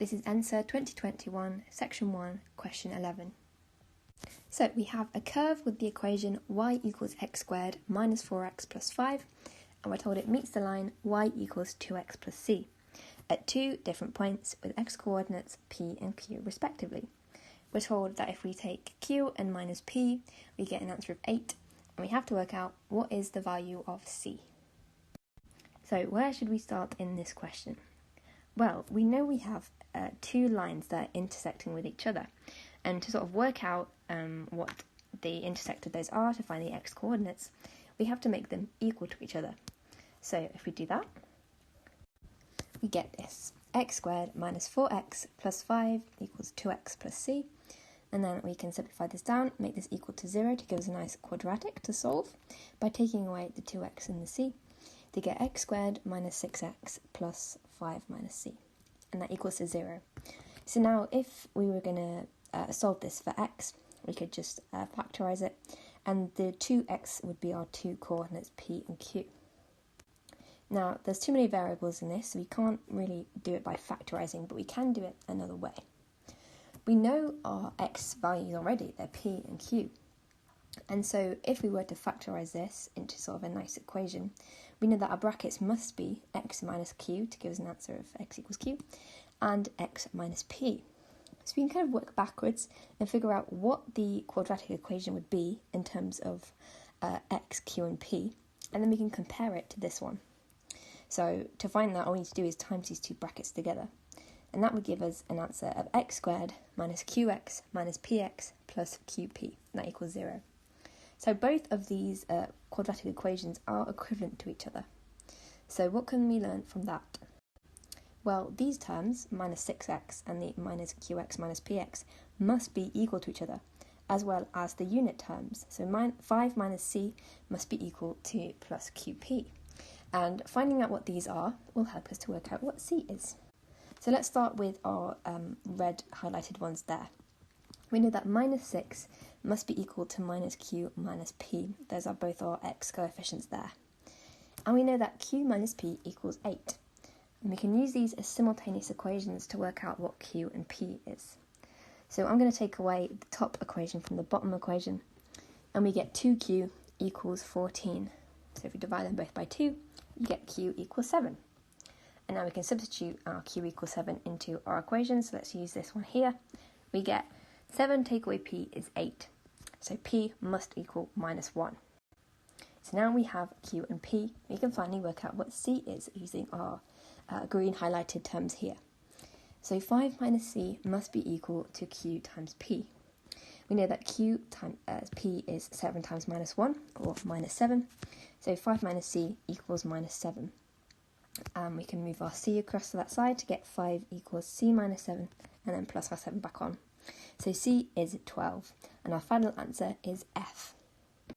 This is NSAA 2021, Section 1, Question 11. So we have a curve with the equation y equals x squared minus 4x plus 5, and we're told it meets the line y equals 2x plus c at two different points with x coordinates p and q respectively. We're told that if we take q and minus p, we get an answer of 8, and we have to work out what is the value of c. So where should we start in this question? Well, we know we have two lines that are intersecting with each other, and to sort of work out what the intersect of those are to find the x coordinates, we have to make them equal to each other. So if we do that, we get this: x squared minus 4x plus 5 equals 2x plus c, and then we can simplify this down, make this equal to 0 to give us a nice quadratic to solve by taking away the 2x and the c to get x squared minus 6x plus 5 minus c, and that equals to 0. So now if we were going to solve this for x, we could just factorise it, and the 2x would be our two coordinates p and q. Now there's too many variables in this, so we can't really do it by factorising, but we can do it another way. We know our x values already, they're p and q, and so if we were to factorise this into sort of a nice equation, we know that our brackets must be x minus q to give us an answer of x equals q, and x minus p. So we can kind of work backwards and figure out what the quadratic equation would be in terms of x, q and p, and then we can compare it to this one. So to find that, all we need to do is times these two brackets together, and that would give us an answer of x squared minus qx minus px plus qp, and that equals 0. So both of these quadratic equations are equivalent to each other. So what can we learn from that? Well, these terms, minus 6x and the minus qx minus px, must be equal to each other, as well as the unit terms. So 5 minus c must be equal to plus qp. And finding out what these are will help us to work out what c is. So let's start with our red highlighted ones there. We know that minus 6 must be equal to minus q minus p. Those are both our x coefficients there. And we know that q minus p equals 8. And we can use these as simultaneous equations to work out what q and p is. So I'm going to take away the top equation from the bottom equation, and we get 2q equals 14. So if we divide them both by 2, you get q equals 7. And now we can substitute our q equals 7 into our equation. So let's use this one here. We get 7 take away p is 8. So p must equal minus 1. So now we have q and p. We can finally work out what c is using our green highlighted terms here. So 5 minus c must be equal to q times p. We know that q times p is 7 times minus 1, or minus 7. So 5 minus c equals minus 7. And we can move our c across to that side to get 5 equals c minus 7, and then plus our 7 back on. So c is 12, and our final answer is F.